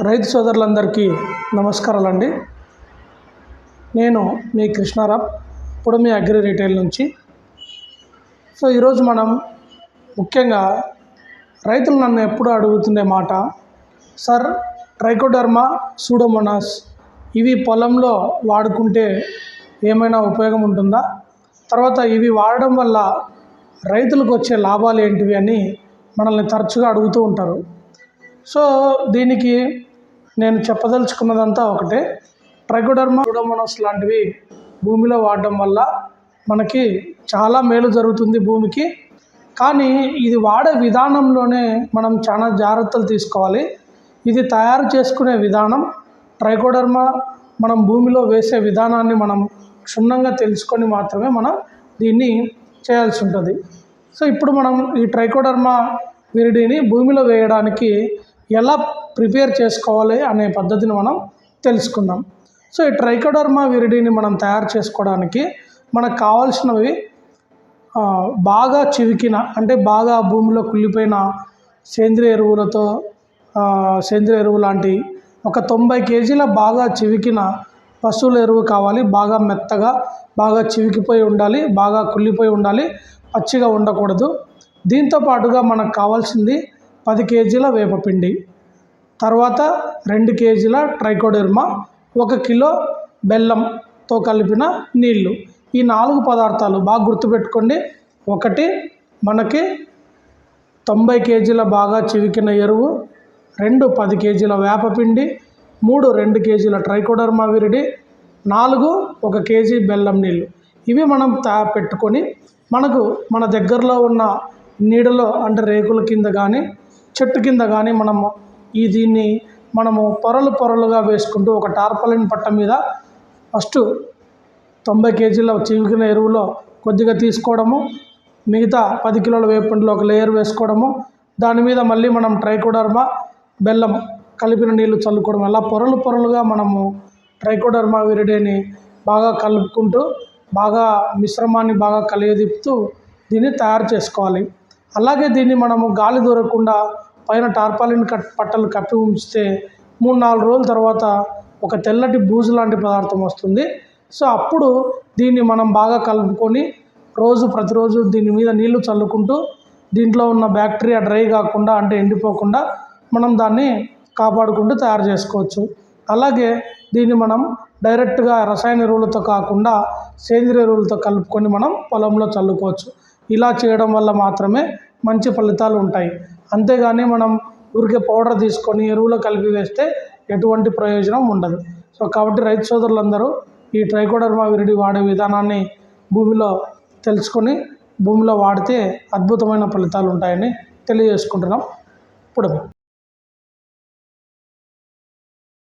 రైతు సోదరులందరికీ నమస్కారాలండి. నేను మీ కృష్ణారావు పుడమి అగ్రి రిటైల్ నుంచి. ఈరోజు మనం ముఖ్యంగా రైతులు నన్ను ఎప్పుడు అడుగుతుండే మాట, సార్ ట్రైకోడర్మా సూడోమోనాస్ ఇవి పొలంలో వాడుకుంటే ఏమైనా ఉపయోగం ఉంటుందా, తర్వాత ఇవి వాడడం వల్ల రైతులకు వచ్చే లాభాలు ఏంటివి అని మనల్ని తరచుగా అడుగుతూ ఉంటారు. దీనికి నేను చెప్పదలుచుకున్నదంతా ఒకటే. ట్రైకోడర్మా సూడోమోనాస్ లాంటివి భూమిలో వాడడం వల్ల మనకి చాలా మేలు జరుగుతుంది భూమికి. కానీ ఇది వాడే విధానంలోనే మనం చాలా జాగ్రత్తలు తీసుకోవాలి. ఇది తయారు చేసుకునే విధానం, ట్రైకోడర్మా మనం భూమిలో వేసే విధానాన్ని మనం క్షుణ్ణంగా తెలుసుకొని మాత్రమే మనం దీన్ని చేయాల్సి ఉంటుంది. ఇప్పుడు మనం ఈ ట్రైకోడర్మా విరిడిని భూమిలో వేయడానికి ఎలా ప్రిపేర్ చేసుకోవాలి అనే పద్ధతిని మనం తెలుసుకుందాం. ఈ ట్రైకోడర్మా విరిడిని మనం తయారు చేసుకోవడానికి మనకు కావాల్సినవి బాగా చివికిన, అంటే బాగా భూమిలో కుళ్ళిపోయిన సేంద్రియ ఎరువు లాంటి ఒక 90 కేజీల బాగా చివికిన పశువుల ఎరువు కావాలి. బాగా మెత్తగా, బాగా చివికిపోయి ఉండాలి, బాగా కుళ్ళిపోయి ఉండాలి, పచ్చిగా ఉండకూడదు. దీంతో పాటుగా మనకు కావాల్సింది 10 కేజీల వేపపిండి, తర్వాత 2 కేజీల ట్రైకోడర్మా, 1 కిలో బెల్లంతో కలిపిన నీళ్ళు. ఈ 4 పదార్థాలు బాగా గుర్తుపెట్టుకోండి. 1 మనకి 90 కేజీల బాగా చివికిన ఎరువు, 2 10 కేజీల వేపపిండి, 3 2 కేజీల ట్రైకోడర్మా విరిడి, 4 1 కేజీ బెల్లం నీళ్ళు. ఇవి మనం పెట్టుకొని మనకు మన దగ్గరలో ఉన్న నీడలో, అంటే రేకుల కింద కానీ చెట్టు కింద కానీ దీన్ని మనము పొరలుగా వేసుకుంటూ ఒక టార్పాలిన్ పట్ట మీద ఫస్ట్ 90 కేజీల చివికిన ఎరువులో కొద్దిగా తీసుకోవడము, మిగతా 10 కిలోల వేపపిండిలో ఒక లేయర్ వేసుకోవడము, దాని మీద మళ్ళీ మనం ట్రైకోడర్మా బెల్లం కలిపిన నీళ్ళు చల్లుకోవడం. అలా పొరలుగా మనము ట్రైకోడర్మా విరిడిని బాగా కలుపుకుంటూ బాగా మిశ్రమాన్ని బాగా కలియదిప్పుతూ దీన్ని తయారు చేసుకోవాలి. అలాగే దీన్ని మనము గాలి దూరకుండా పైన టార్పాలిన్ పట్టలు కప్పి ఉంచితే 3-4 రోజుల తర్వాత ఒక తెల్లటి బూజు లాంటి పదార్థం వస్తుంది. అప్పుడు దీన్ని మనం బాగా కలుపుకొని ప్రతిరోజు దీని మీద నీళ్లు చల్లుకుంటూ దీంట్లో ఉన్న బ్యాక్టీరియా డ్రై కాకుండా, అంటే ఎండిపోకుండా మనం దాన్ని కాపాడుకుంటూ తయారు చేసుకోవచ్చు. అలాగే దీన్ని మనం డైరెక్ట్గా రసాయన ఎరువులతో కాకుండా సేంద్రియ ఎరువులతో కలుపుకొని మనం పొలంలో చల్లుకోవచ్చు. ఇలా చేయడం వల్ల మాత్రమే మంచి ఫలితాలు ఉంటాయి. అంతేగాని మనం ఊరికే పౌడర్ తీసుకొని ఎరువులో కలిపి వేస్తే ఎటువంటి ప్రయోజనం ఉండదు. కాబట్టి రైతు సోదరులందరూ ఈ ట్రైకోడర్మా విరిడి వాడే విధానాన్ని భూమిలో తెలుసుకొని భూమిలో వాడితే అద్భుతమైన ఫలితాలు ఉంటాయని తెలియజేసుకుంటున్నాం. ఇప్పుడు